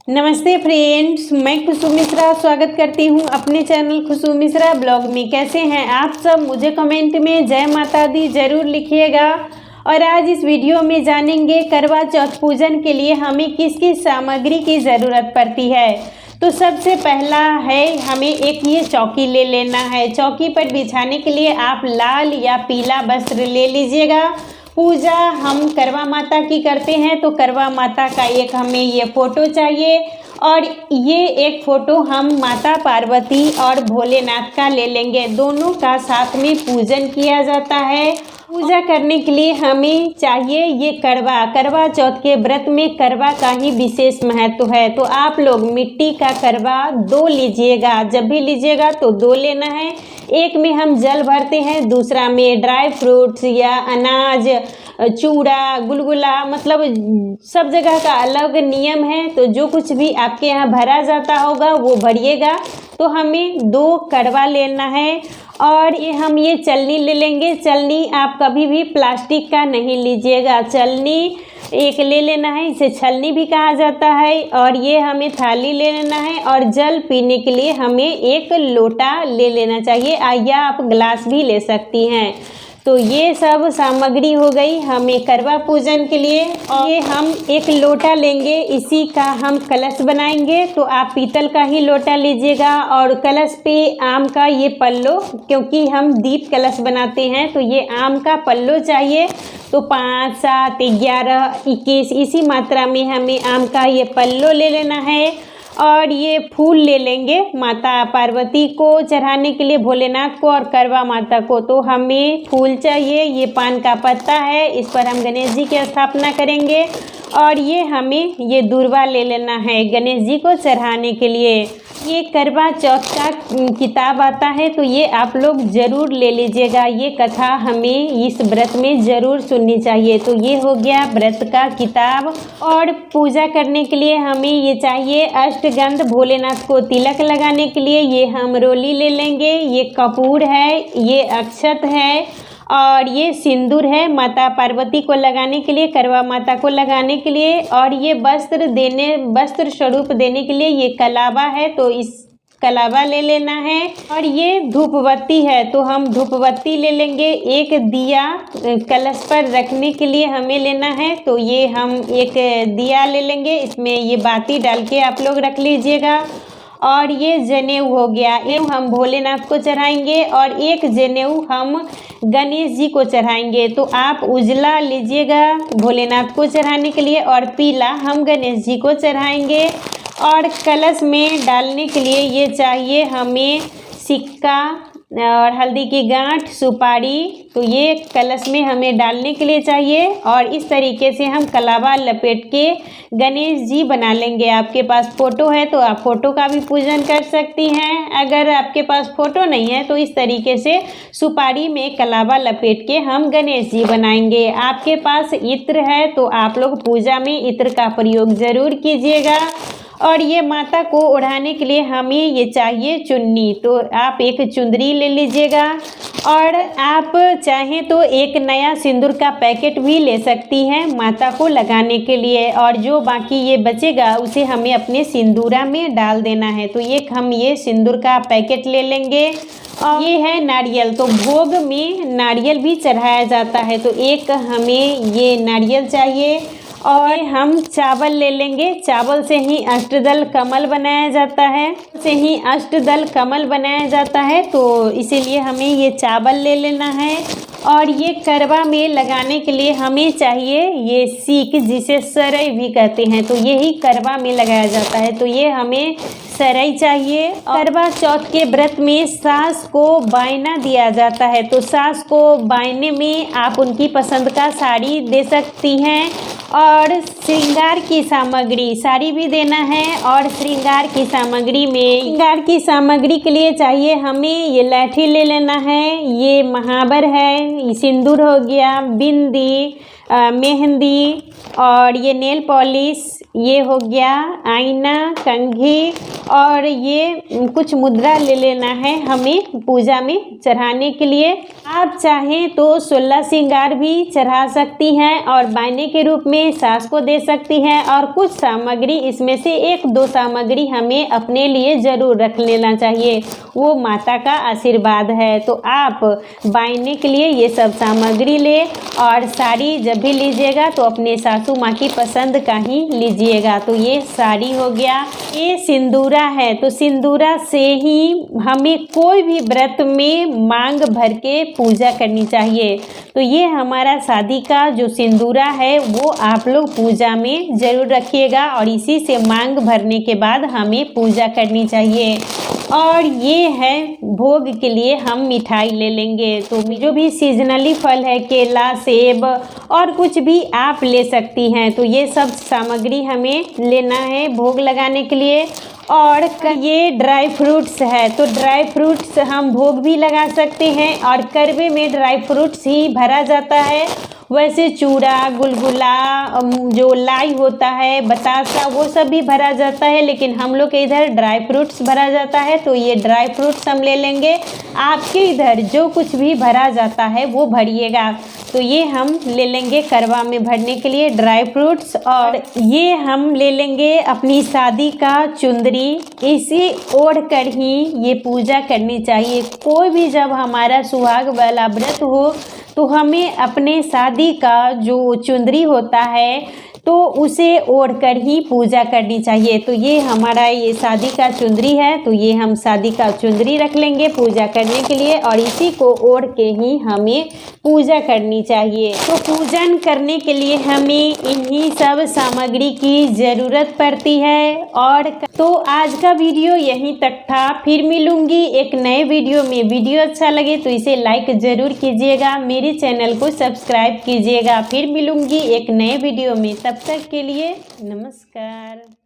नमस्ते फ्रेंड्स, मैं खुशबू मिश्रा स्वागत करती हूं अपने चैनल खुशबू मिश्रा ब्लॉग में। कैसे हैं आप सब? मुझे कमेंट में जय माता दी ज़रूर लिखिएगा। और आज इस वीडियो में जानेंगे करवा चौथ पूजन के लिए हमें किस किस सामग्री की ज़रूरत पड़ती है। तो सबसे पहला है हमें एक ये चौकी ले लेना है। चौकी पर बिछाने के लिए आप लाल या पीला वस्त्र ले लीजिएगा। पूजा हम करवा माता की करते हैं तो करवा माता का एक हमें ये फ़ोटो चाहिए और ये एक फ़ोटो हम माता पार्वती और भोलेनाथ का ले लेंगे। दोनों का साथ में पूजन किया जाता है। पूजा करने के लिए हमें चाहिए ये करवा चौथ के व्रत में करवा का ही विशेष महत्व है। तो आप लोग मिट्टी का करवा 2 लीजिएगा। जब भी लीजिएगा तो 2 लेना है। एक में हम जल भरते हैं, दूसरा में ड्राई फ्रूट्स या अनाज, चूड़ा, गुलगुला, मतलब सब जगह का अलग नियम है। तो जो कुछ भी आपके यहाँ भरा जाता होगा वो भरिएगा। तो हमें 2 करवा लेना है और हम ये चलनी ले लेंगे। चलनी आप कभी भी प्लास्टिक का नहीं लीजिएगा। चलनी एक ले लेना है, इसे छलनी भी कहा जाता है। और ये हमें थाली ले लेना है और जल पीने के लिए हमें एक लोटा ले लेना चाहिए या आप गिलास भी ले सकती हैं। तो ये सब सामग्री हो गई हमें करवा पूजन के लिए। और ये हम एक लोटा लेंगे, इसी का हम कलश बनाएंगे। तो आप पीतल का ही लोटा लीजिएगा और कलश पे आम का ये पल्लो, क्योंकि हम दीप कलश बनाते हैं तो ये आम का पल्लो चाहिए। तो 5, 7, 11, 21 इसी मात्रा में हमें आम का ये पल्लो ले लेना है। और ये फूल ले लेंगे माता पार्वती को चढ़ाने के लिए, भोलेनाथ को और करवा माता को। तो हमें फूल चाहिए। ये पान का पत्ता है, इस पर हम गणेश जी की स्थापना करेंगे। और ये हमें ये दूर्वा ले लेना है गणेश जी को चढ़ाने के लिए। ये करवा चौथ का किताब आता है तो ये आप लोग ज़रूर ले लीजिएगा। ये कथा हमें इस व्रत में ज़रूर सुननी चाहिए। तो ये हो गया व्रत का किताब। और पूजा करने के लिए हमें ये चाहिए अष्टगंध, भोलेनाथ को तिलक लगाने के लिए ये हम रोली ले लेंगे। ये कपूर है, ये अक्षत है और ये सिंदूर है माता पार्वती को लगाने के लिए, करवा माता को लगाने के लिए। और ये वस्त्र स्वरूप देने के लिए ये कलावा है, तो इस कलावा ले लेना है। और ये धूपबत्ती है तो हम धूपबत्ती ले लेंगे। एक दिया कलश पर रखने के लिए हमें लेना है, तो ये हम एक दिया ले लेंगे। इसमें ये बाती डाल के आप लोग रख लीजिएगा। और ये जनेऊ हो गया, ये हम भोलेनाथ को चढ़ाएंगे। और एक जनेऊ हम गणेश जी को चढ़ाएंगे। तो आप उजला लीजिएगा भोलेनाथ को चढ़ाने के लिए और पीला हम गणेश जी को चढ़ाएंगे। और कलश में डालने के लिए ये चाहिए हमें सिक्का और हल्दी की गांठ, सुपारी। तो ये कलश में हमें डालने के लिए चाहिए। और इस तरीके से हम कलावा लपेट के गणेश जी बना लेंगे। आपके पास फ़ोटो है तो आप फ़ोटो का भी पूजन कर सकती हैं। अगर आपके पास फ़ोटो नहीं है तो इस तरीके से सुपारी में कलावा लपेट के हम गणेश जी बनाएंगे। आपके पास इत्र है तो आप लोग पूजा में इत्र का प्रयोग ज़रूर कीजिएगा। और ये माता को ओढ़ाने के लिए हमें ये चाहिए चुन्नी। तो आप एक चुंदरी ले लीजिएगा। और आप चाहें तो एक नया सिंदूर का पैकेट भी ले सकती हैं माता को लगाने के लिए। और जो बाकी ये बचेगा उसे हमें अपने सिंदूरा में डाल देना है। तो एक हम ये सिंदूर का पैकेट ले लेंगे। और ये है नारियल, तो भोग में नारियल भी चढ़ाया जाता है तो एक हमें ये नारियल चाहिए। और हम चावल ले लेंगे। चावल से ही अष्टदल कमल बनाया जाता है, तो इसीलिए हमें ये चावल ले लेना है। और ये करवा में लगाने के लिए हमें चाहिए ये सीक, जिसे सरई भी कहते हैं। तो यही करवा में लगाया जाता है, तो ये हमें सरई चाहिए। करवा चौथ के व्रत में सास को बायना दिया जाता है। तो सास को बायने में आप उनकी पसंद का साड़ी दे सकती हैं। और श्रृंगार की सामग्री, साड़ी भी देना है। और श्रृंगार की सामग्री के लिए चाहिए हमें ये लैठी ले लेना है, ये महावर है, सिंदूर हो गया, बिंदी, मेहंदी और ये नेल पॉलिश, ये हो गया आईना, कंघी और ये कुछ मुद्रा ले लेना है हमें पूजा में चढ़ाने के लिए। आप चाहें तो 16 श्रृंगार भी चढ़ा सकती हैं और बायने के रूप में सास को दे सकती हैं। और कुछ सामग्री इसमें से 1-2 सामग्री हमें अपने लिए ज़रूर रख लेना चाहिए, वो माता का आशीर्वाद है। तो आप बायने के लिए ये सब सामग्री ले और साड़ी जब भी लीजिएगा तो अपने सासू माँ की पसंद का ही लीजिएगा। तो ये साड़ी हो गया। ये सिंदूरा है, तो सिंदूरा से ही हमें कोई भी व्रत में मांग भर के पूजा करनी चाहिए। तो ये हमारा शादी का जो सिंदूरा है वो आप लोग पूजा में ज़रूर रखिएगा और इसी से मांग भरने के बाद हमें पूजा करनी चाहिए। और ये है भोग के लिए हम मिठाई ले लेंगे। तो जो भी सीजनली फल है, केला, सेब और कुछ भी आप ले सकती हैं। तो ये सब सामग्री हमें लेना है भोग लगाने के लिए। और ये ड्राई फ्रूट्स है, तो ड्राई फ्रूट्स हम भोग भी लगा सकते हैं और करवे में ड्राई फ्रूट्स ही भरा जाता है। वैसे चूड़ा, गुलगुला, जो लाई होता है, बतासा, वो सब भी भरा जाता है, लेकिन हम लोग के इधर ड्राई फ्रूट्स भरा जाता है। तो ये ड्राई फ्रूट्स हम ले लेंगे। आपके इधर जो कुछ भी भरा जाता है वो भरिएगा। तो ये हम ले लेंगे करवा में भरने के लिए ड्राई फ्रूट्स। और ये हम ले लेंगे अपनी शादी का चुंदरी। इसे ओढ़ कर ही ये पूजा करनी चाहिए। कोई भी जब हमारा सुहाग वाला व्रत हो तो हमें अपने शादी का जो चुंदरी होता है तो उसे ओढ़ कर ही पूजा करनी चाहिए। तो ये हमारा ये शादी का चुंदरी है, तो ये हम शादी का चुंदरी रख लेंगे पूजा करने के लिए और इसी को ओढ़ के ही हमें पूजा करनी चाहिए। तो पूजन करने के लिए हमें इन्हीं सब सामग्री की ज़रूरत पड़ती है। और तो आज का वीडियो यहीं तक था। फिर मिलूंगी एक नए वीडियो में। वीडियो अच्छा लगे तो इसे लाइक ज़रूर कीजिएगा, मेरे चैनल को सब्सक्राइब कीजिएगा। फिर मिलूंगी एक नए वीडियो में, तब तक के लिए नमस्कार।